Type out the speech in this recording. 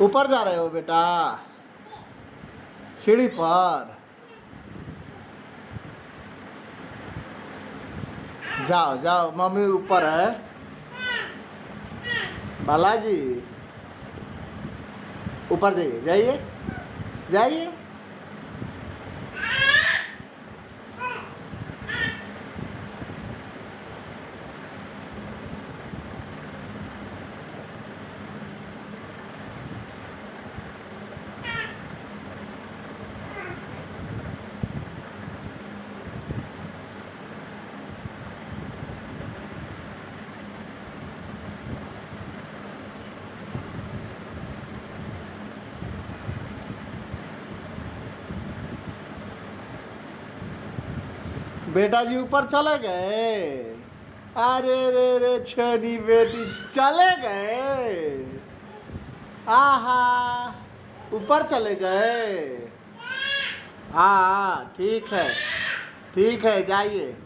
ऊपर जा रहे हो बेटा, सीढ़ी पर जाओ जाओ, मम्मी ऊपर है। बालाजी ऊपर जाइए, जाइए जाइए। बेटा जी ऊपर चले गए। अरे रे रे छनी बेटी चले गए। आहा, ऊपर चले गए। हाँ ठीक है, ठीक है, जाइए।